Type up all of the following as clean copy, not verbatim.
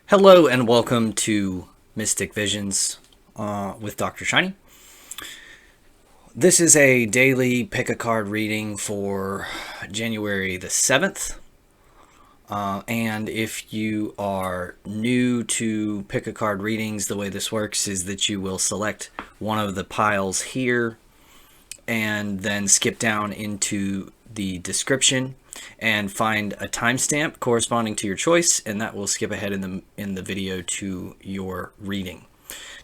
Hello and welcome to Mystic Visions with Dr. Shiny. This is a daily pick a card reading for January the 7th. And if you are new to pick a card readings, the way this works is that you will select one of the piles here and then skip down into the description and find a timestamp corresponding to your choice, and that will skip ahead in the video to your reading.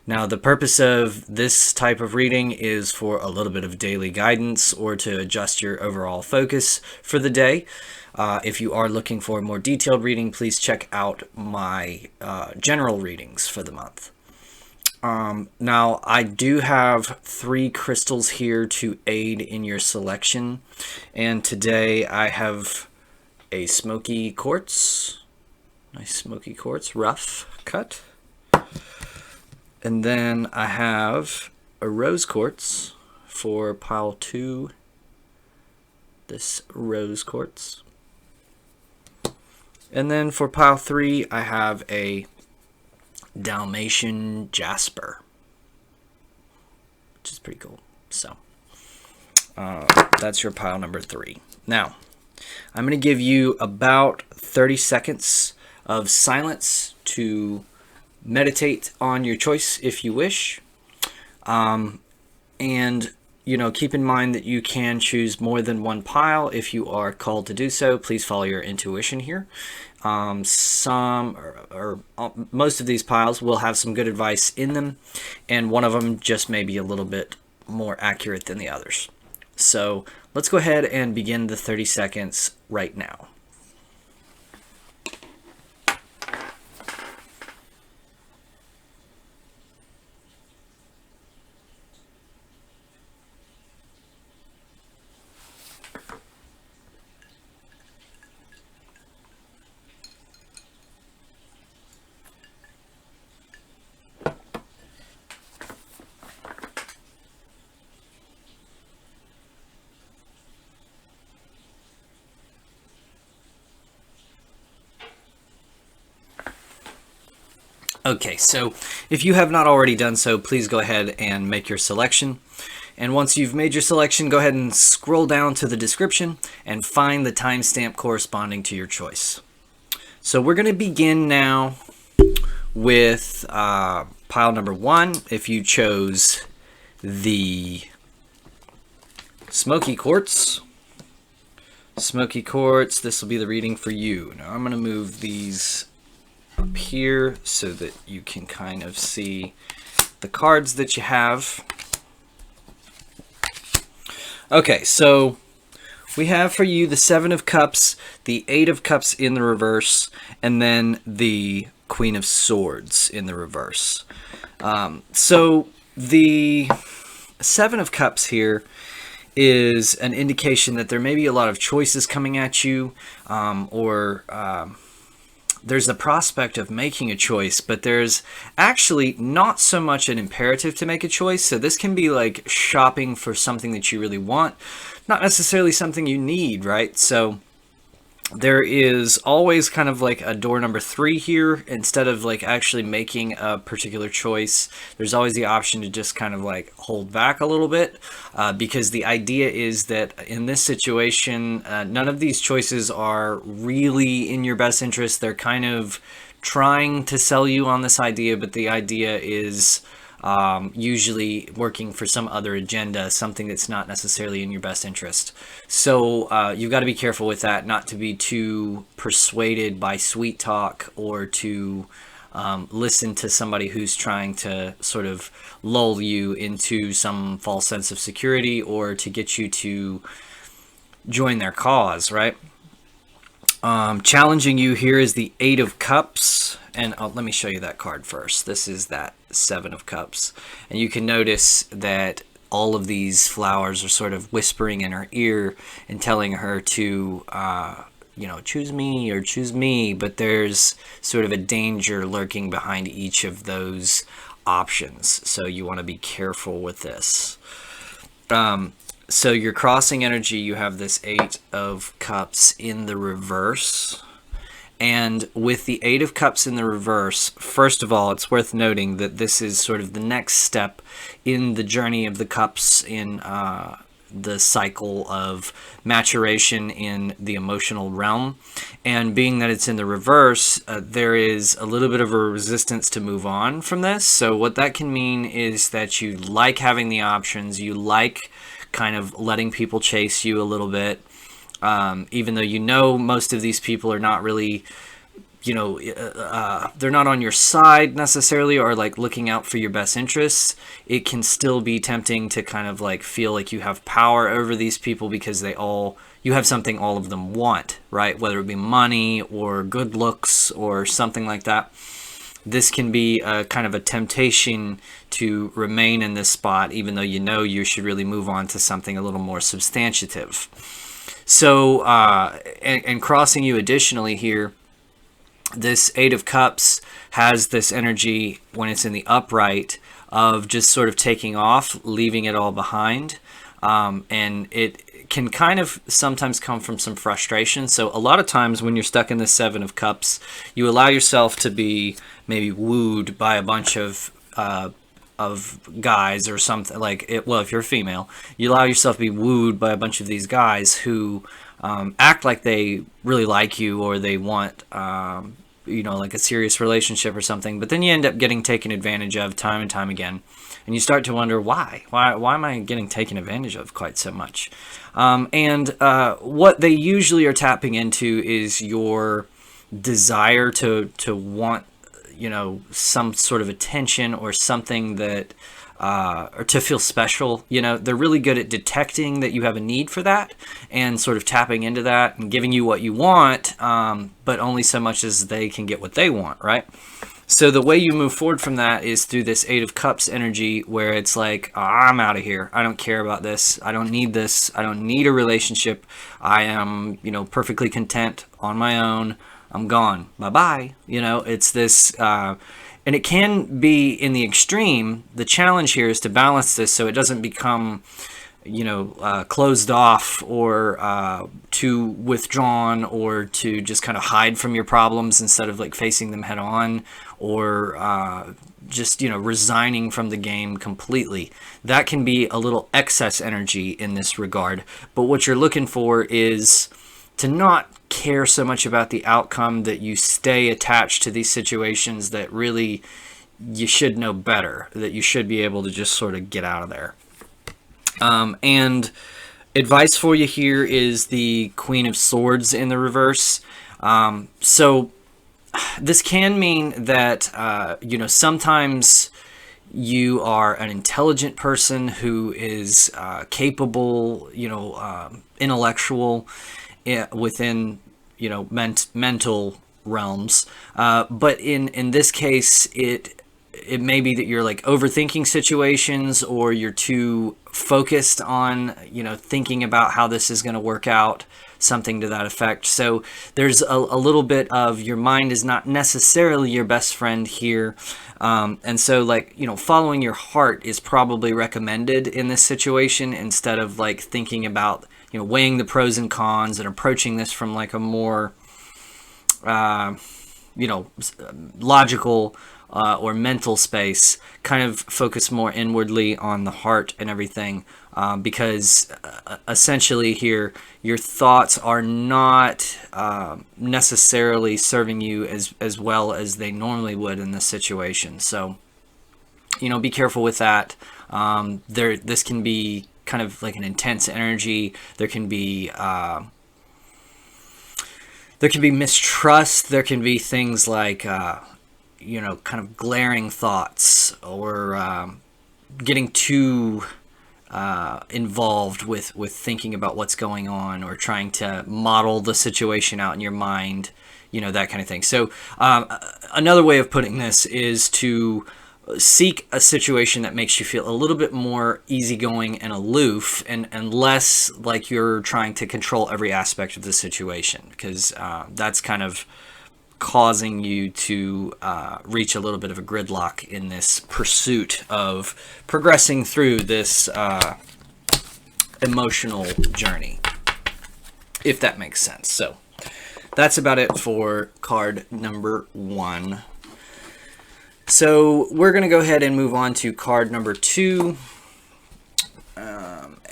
Now, the purpose of this type of reading is for a little bit of daily guidance or to adjust your overall focus for the day. If you are looking for a more detailed reading, please check out my general readings for the month. Now, I do have 3 crystals here to aid in your selection, and today I have a smoky quartz, nice smoky quartz, rough cut, and then I have a rose quartz for pile 2, this rose quartz, and then for pile 3 I have a Dalmatian jasper, which is pretty cool. So that's your pile number 3. Now I'm going to give you about 30 seconds of silence to meditate on your choice if you wish, and keep in mind that you can choose more than one pile if you are called to do so. Please follow your intuition here. Most of these piles will have some good advice in them, and one of them just may be a little bit more accurate than the others. So let's go ahead and begin the 30 seconds right now. Okay, so if you have not already done so, please go ahead and make your selection. And once you've made your selection, go ahead and scroll down to the description and find the timestamp corresponding to your choice. So we're going to begin now with pile number 1. If you chose the smoky quartz, this will be the reading for you. Now I'm going to move these up here so that you can kind of see the cards that you have. Okay, so we have for you the 7 of Cups, the 8 of Cups in the reverse, and then the Queen of Swords in the reverse. So the 7 of Cups here is an indication that there may be a lot of choices coming at you, or there's the prospect of making a choice, but there's actually not so much an imperative to make a choice. So this can be like shopping for something that you really want, not necessarily something you need, right? So there is always kind of like a door number 3 here. Instead of like actually making a particular choice, there's always the option to just kind of like hold back a little bit, because the idea is that in this situation, none of these choices are really in your best interest. They're kind of trying to sell you on this idea, but the idea is usually working for some other agenda, something that's not necessarily in your best interest. So you've got to be careful with that, not to be too persuaded by sweet talk or to listen to somebody who's trying to sort of lull you into some false sense of security or to get you to join their cause, right? Challenging you here is the 8 of Cups, and let me show you that card first. This is that 7 of Cups, and you can notice that all of these flowers are sort of whispering in her ear and telling her to choose me or choose me, but there's sort of a danger lurking behind each of those options, so you want to be careful with this. So your crossing energy, you have this 8 of Cups in the reverse, And with the Eight of Cups in the reverse, first of all, it's worth noting that this is sort of the next step in the journey of the cups in the cycle of maturation in the emotional realm. And being that it's in the reverse, there is a little bit of a resistance to move on from this. So what that can mean is that you like having the options, you like kind of letting people chase you a little bit, even though you know most of these people are not really, they're not on your side necessarily, or like looking out for your best interests. It can still be tempting to kind of like feel like you have power over these people because you have something all of them want, right? Whether it be money or good looks or something like that. This can be a kind of a temptation to remain in this spot, even though you know you should really move on to something a little more substantive. So, and crossing you additionally here, this Eight of Cups has this energy when it's in the upright of just sort of taking off, leaving it all behind. And it can kind of sometimes come from some frustration. So a lot of times when you're stuck in the Seven of Cups, you allow yourself to be maybe wooed by a bunch of guys or something like it. Well, if you're a female, you allow yourself to be wooed by a bunch of these guys who act like they really like you, or they want like a serious relationship or something, but then you end up getting taken advantage of time and time again, and you start to wonder why am I getting taken advantage of quite so much. And what they usually are tapping into is your desire to want some sort of attention or something that or to feel special. They're really good at detecting that you have a need for that and sort of tapping into that and giving you what you want, but only so much as they can get what they want, right? So the way you move forward from that is through this Eight of Cups energy, where it's like, I'm out of here. I don't care about this. I don't need this. I don't need a relationship. I am, perfectly content on my own. I'm gone. Bye-bye. It's this, and it can be in the extreme. The challenge here is to balance this so it doesn't become, closed off, or too withdrawn, or to just kind of hide from your problems instead of like facing them head on, or just resigning from the game completely. That can be a little excess energy in this regard. But what you're looking for is to not care so much about the outcome, that you stay attached to these situations that really you should know better, that you should be able to just sort of get out of there. And advice for you here is the Queen of Swords in the reverse. So this can mean that, sometimes you are an intelligent person who is capable, intellectual within, mental realms. But in this case, it may be that you're like overthinking situations, or you're too focused on, thinking about how this is going to work out, something to that effect. So there's a little bit of your mind is not necessarily your best friend here. And so following your heart is probably recommended in this situation, instead of like thinking about, weighing the pros and cons and approaching this from like a more, logical or mental space. Kind of focus more inwardly on the heart and everything, because essentially here your thoughts are not necessarily serving you as well as they normally would in this situation. So be careful with that. This can be kind of like an intense energy. There can be mistrust. There can be things like kind of glaring thoughts, or getting too involved with thinking about what's going on, or trying to model the situation out in your mind, that kind of thing. So another way of putting this is to seek a situation that makes you feel a little bit more easygoing and aloof, and less like you're trying to control every aspect of the situation, because that's kind of causing you to reach a little bit of a gridlock in this pursuit of progressing through this emotional journey, if that makes sense. So that's about it for card number 1. So we're going to go ahead and move on to card number 2.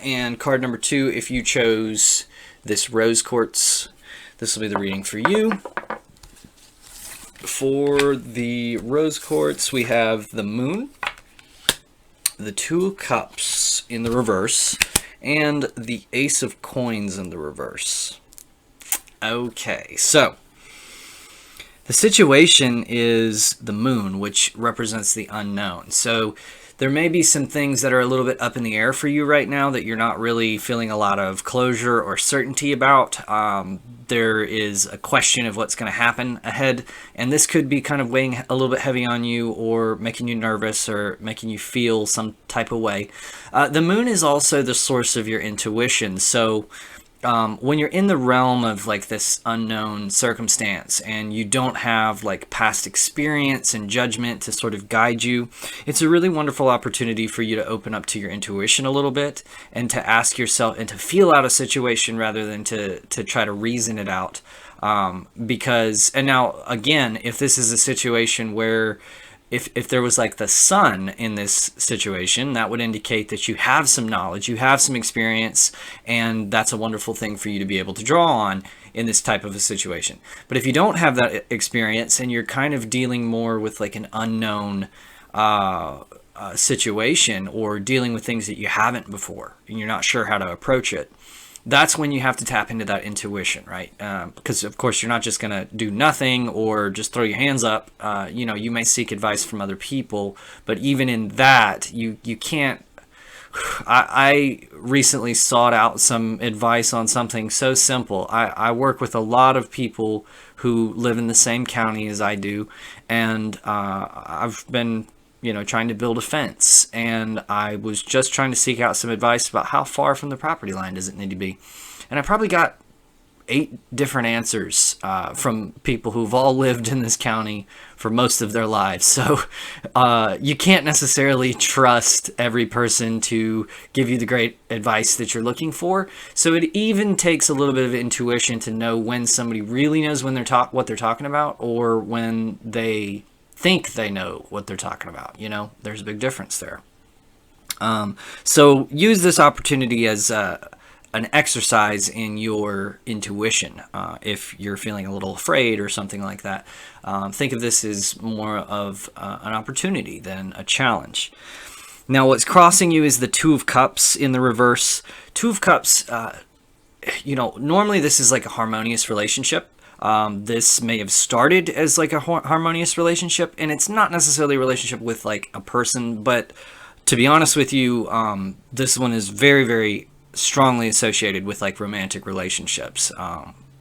And card number 2, if you chose this Rose Quartz, this will be the reading for you. For the Rose Quartz, we have the Moon, the Two of Cups in the reverse, and the Ace of Coins in the reverse. Okay, so the situation is the Moon, which represents the unknown. So there may be some things that are a little bit up in the air for you right now that you're not really feeling a lot of closure or certainty about. There is a question of what's going to happen ahead, and this could be kind of weighing a little bit heavy on you or making you nervous or making you feel some type of way. The Moon is also the source of your intuition. So when you're in the realm of like this unknown circumstance and you don't have like past experience and judgment to sort of guide you, it's a really wonderful opportunity for you to open up to your intuition a little bit and to ask yourself and to feel out a situation rather than to try to reason it out. Because, and now again, if this is a situation where if there was like the sun in this situation, that would indicate that you have some knowledge, you have some experience, and that's a wonderful thing for you to be able to draw on in this type of a situation. But if you don't have that experience and you're kind of dealing more with like an unknown situation or dealing with things that you haven't before and you're not sure how to approach it, that's when you have to tap into that intuition, right? Because of course you're not just going to do nothing or just throw your hands up. You may seek advice from other people, but even in that, you can't. I recently sought out some advice on something so simple. I work with a lot of people who live in the same county as I do, and I've been trying to build a fence, and I was just trying to seek out some advice about how far from the property line does it need to be, and I probably got 8 different answers from people who've all lived in this county for most of their lives. So you can't necessarily trust every person to give you the great advice that you're looking for. So it even takes a little bit of intuition to know when somebody really knows when what they're talking about, or when they think they know what they're talking about. There's a big difference there. So use this opportunity as an exercise in your intuition. If you're feeling a little afraid or something like that, think of this as more of an opportunity than a challenge. Now, what's crossing you is the Two of Cups in the reverse. Two of Cups, normally this is like a harmonious relationship. This may have started as like a harmonious relationship, and it's not necessarily a relationship with like a person, but to be honest with you, this one is very, very strongly associated with like romantic relationships.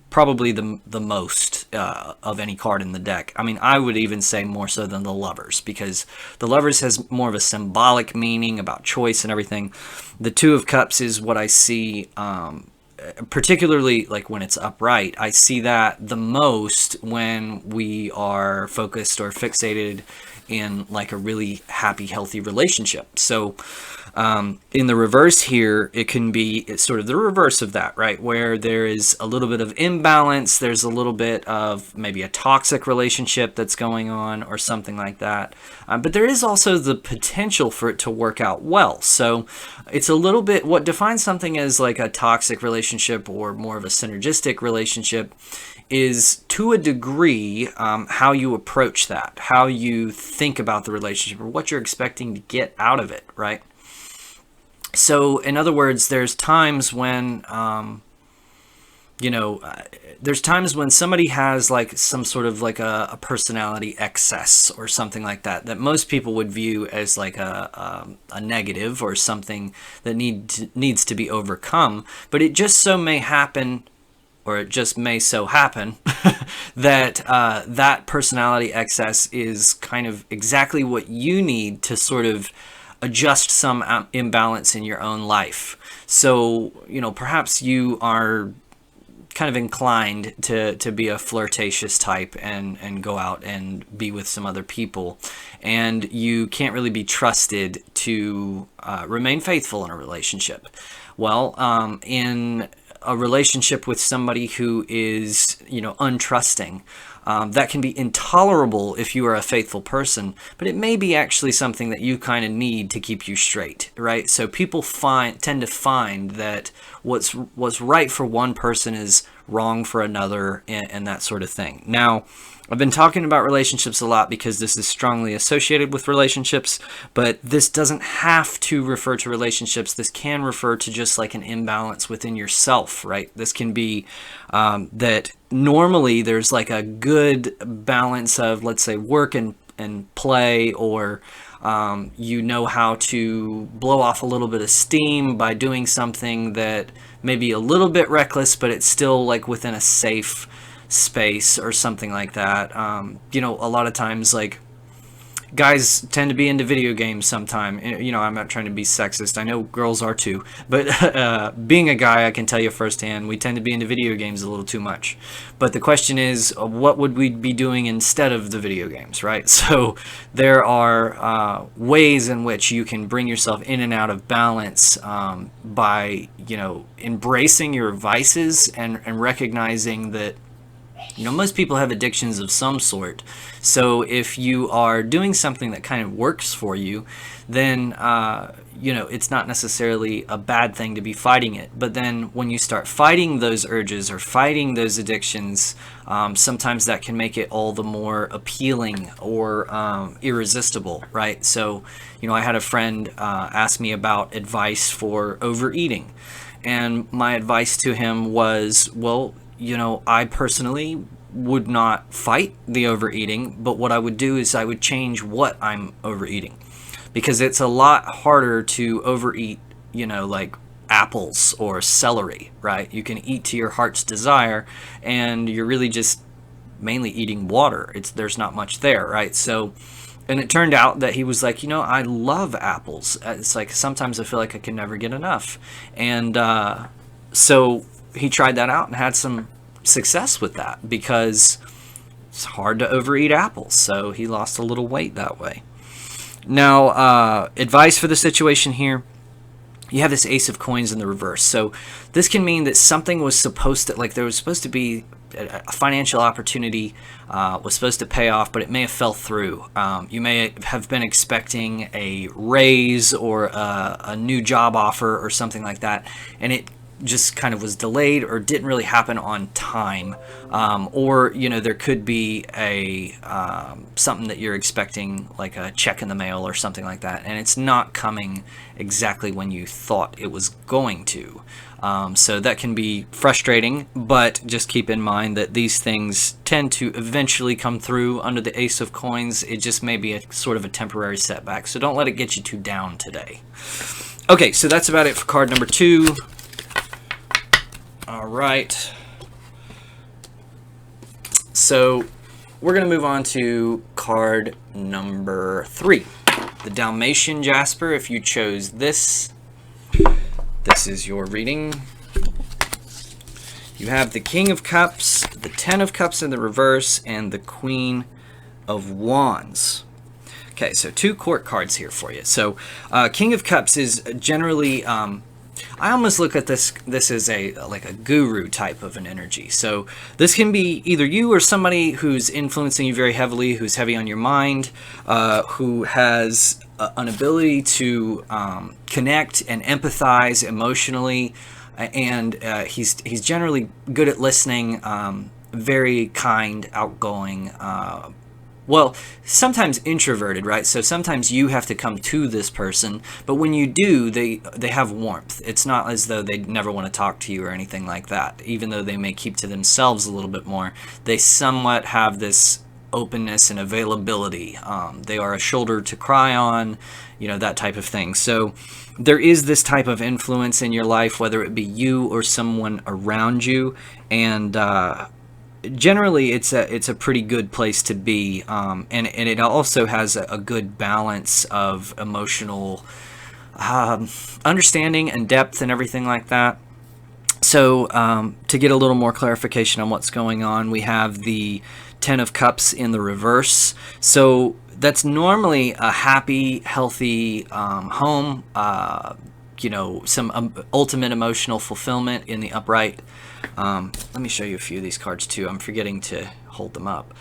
Probably the most of any card in the deck. I mean, I would even say more so than the Lovers, because the Lovers has more of a symbolic meaning about choice and everything. The Two of Cups is what I see, particularly like when it's upright. I see that the most when we are focused or fixated in like a really happy, healthy relationship. So in the reverse here, it's sort of the reverse of that, right? Where there is a little bit of imbalance, there's a little bit of maybe a toxic relationship that's going on or something like that. But there is also the potential for it to work out well. So it's a little bit, what defines something as like a toxic relationship or more of a synergistic relationship is, to a degree, how you approach that, how you think about the relationship, or what you're expecting to get out of it, right? So, in other words, there's times when, there's times when somebody has like some sort of like a personality excess or something like that most people would view as like a negative or something that needs to be overcome. But it just so may happen, or it just may so happen that that personality excess is kind of exactly what you need to sort of adjust some imbalance in your own life. So, perhaps you are kind of inclined to be a flirtatious type and go out and be with some other people, and you can't really be trusted to remain faithful in a relationship. Well, in a relationship with somebody who is, untrusting. That can be intolerable if you are a faithful person, but it may be actually something that you kind of need to keep you straight, right? So people tend to find that what's right for one person is wrong for another, and that sort of thing. Now, I've been talking about relationships a lot because this is strongly associated with relationships, but this doesn't have to refer to relationships. This can refer to just like an imbalance within yourself, right? This can be that normally there's like a good balance of, let's say, work and play, or you know how to blow off a little bit of steam by doing something that may be a little bit reckless, but it's still like within a safe space or something like that. A lot of times, like, guys tend to be into video games sometime. I'm not trying to be sexist. I know girls are too, but being a guy, I can tell you firsthand, we tend to be into video games a little too much. But the question is, what would we be doing instead of the video games, right? So there are ways in which you can bring yourself in and out of balance by, embracing your vices and recognizing that most people have addictions of some sort. So if you are doing something that kind of works for you, then, it's not necessarily a bad thing to be fighting it. But then when you start fighting those urges or fighting those addictions, sometimes that can make it all the more appealing or irresistible, right? So, I had a friend ask me about advice for overeating. And my advice to him was, well, I personally would not fight the overeating, but what I would do is I would change what I'm overeating, because it's a lot harder to overeat, like apples or celery, right? You can eat to your heart's desire, and you're really just mainly eating water. There's not much there, right? So, and it turned out that he was like, I love apples. It's like sometimes I feel like I can never get enough, and so he tried that out and had some success with that, because it's hard to overeat apples. So he lost a little weight that way. Now, advice for the situation here: you have this Ace of Coins in the reverse. So this can mean that something was supposed to, like, there was supposed to be a financial opportunity was supposed to pay off, but it may have fell through. You may have been expecting a raise or a new job offer or something like that, and it just kind of was delayed or didn't really happen on time. Or there could be a something that you're expecting, like a check in the mail or something like that, and it's not coming exactly when you thought it was going to. So that can be frustrating, but just keep in mind that these things tend to eventually come through under the Ace of Coins. It just may be a sort of a temporary setback, so don't let it get you too down today. Okay, so that's about it for card number 2. All right. So we're going to move on to card number 3. The Dalmatian Jasper. If you chose this, this is your reading. You have the King of Cups, the Ten of Cups in the reverse, and the Queen of Wands. Okay, so 2 court cards here for you. So King of Cups is generally... I almost look at this as like a guru type of an energy. So this can be either you or somebody who's influencing you very heavily, who's heavy on your mind, who has an ability to connect and empathize emotionally, and he's generally good at listening, very kind, outgoing, well, sometimes introverted, right? So sometimes you have to come to this person, but when you do, they have warmth. It's not as though they never want to talk to you or anything like that. Even though they may keep to themselves a little bit more, they somewhat have this openness and availability. They are a shoulder to cry on, that type of thing. So there is this type of influence in your life, whether it be you or someone around you, and generally it's a pretty good place to be, and it also has a good balance of emotional understanding and depth and everything like that. So to get a little more clarification on what's going on, we have the Ten of Cups in the reverse. So that's normally a happy, healthy home, some ultimate emotional fulfillment in the upright. Let me show you a few of these cards too. I'm forgetting to hold them up.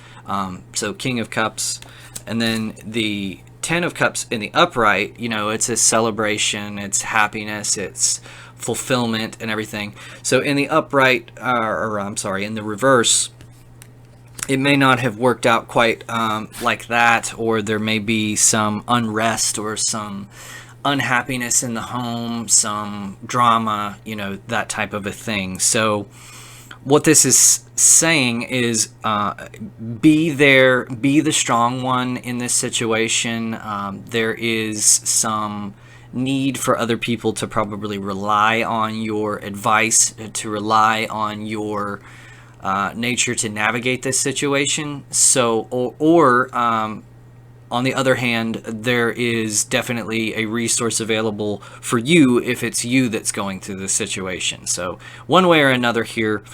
So King of Cups, and then the Ten of Cups in the upright, it's a celebration, it's happiness, it's fulfillment and everything. So in the upright, in the reverse, it may not have worked out quite like that, or there may be some unrest or some unhappiness in the home, some drama, that type of a thing. So what this is saying is be there, be the strong one in this situation. There is some need for other people to probably rely on your advice, to rely on your nature to navigate this situation. So, or on the other hand, there is definitely a resource available for you if it's you that's going through the situation. So one way or another here,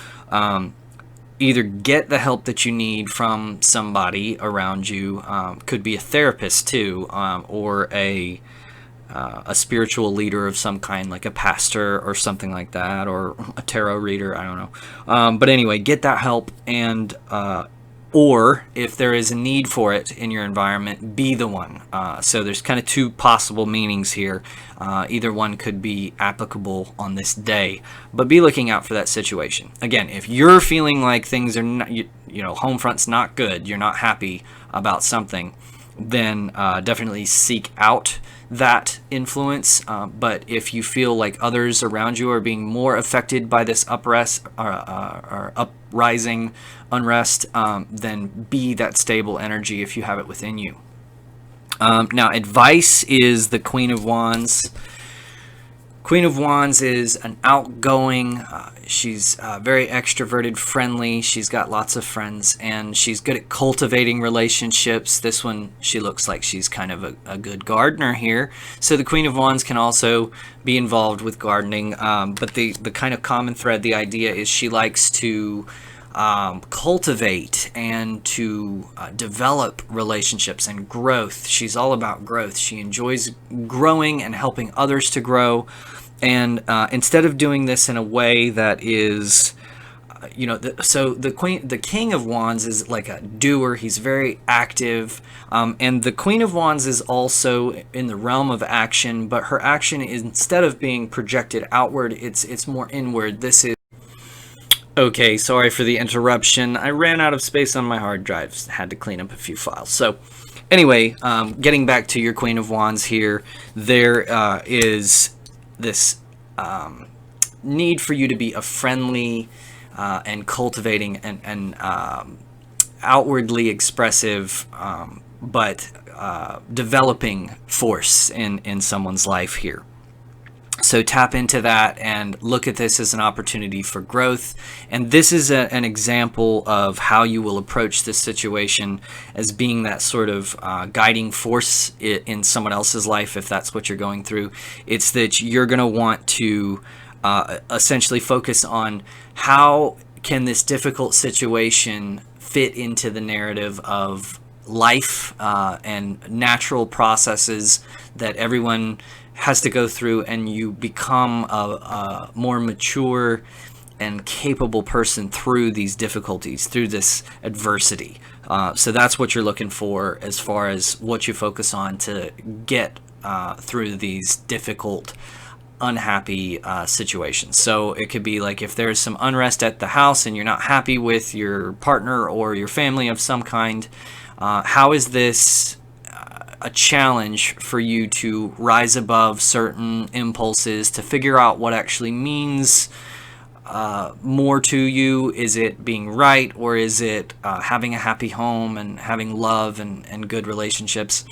either get the help that you need from somebody around you, could be a therapist too, or a spiritual leader of some kind, like a pastor or something like that, or a tarot reader, I don't know. But anyway, get that help, and or if there is a need for it in your environment, be the one. So there's kind of two possible meanings here. Either one could be applicable on this day, but be looking out for that situation. Again, if you're feeling like things are not, home front's not good, you're not happy about something, then definitely seek out that influence. But if you feel like others around you are being more affected by this uprising unrest, then be that stable energy if you have it within you. Now, advice is the Queen of Wands. Queen of Wands is an outgoing, she's very extroverted, friendly, she's got lots of friends, and she's good at cultivating relationships. This one, she looks like she's kind of a good gardener here. So the Queen of Wands can also be involved with gardening, but the kind of common thread, the idea is she likes to cultivate and to develop relationships and growth. She's all about growth. She enjoys growing and helping others to grow. And instead of doing this in a way that is, the King of Wands is like a doer. He's very active, and the Queen of Wands is also in the realm of action. But her action is, instead of being projected outward, it's more inward. This is okay. Sorry for the interruption. I ran out of space on my hard drives. Had to clean up a few files. So anyway, getting back to your Queen of Wands here, there is this need for you to be a friendly and cultivating and outwardly expressive, but developing force in someone's life here. So tap into that and look at this as an opportunity for growth. And this is an example of how you will approach this situation as being that sort of guiding force in someone else's life, if that's what you're going through. It's that you're going to want to essentially focus on how can this difficult situation fit into the narrative of life and natural processes that everyone has to go through, and you become a more mature and capable person through these difficulties, through this adversity. So that's what you're looking for as far as what you focus on to get through these difficult, unhappy situations. So it could be like if there's some unrest at the house and you're not happy with your partner or your family of some kind, how is this a challenge for you to rise above certain impulses, to figure out what actually means more to you? Is it being right, or is it having a happy home and having love and good relationships?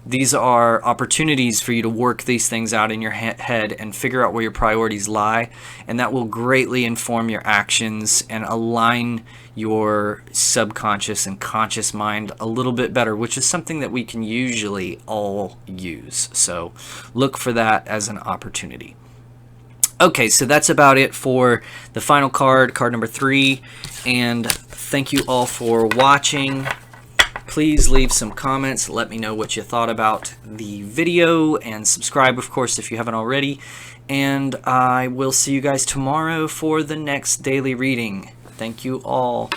These are opportunities for you to work these things out in your head and figure out where your priorities lie, and that will greatly inform your actions and align your subconscious and conscious mind a little bit better, which is something that we can usually all use. So look for that as an opportunity. Okay, so that's about it for the final card, card number 3, and thank you all for watching. Please leave some comments. Let me know what you thought about the video, and subscribe, of course, if you haven't already. And I will see you guys tomorrow for the next daily reading. Thank you all.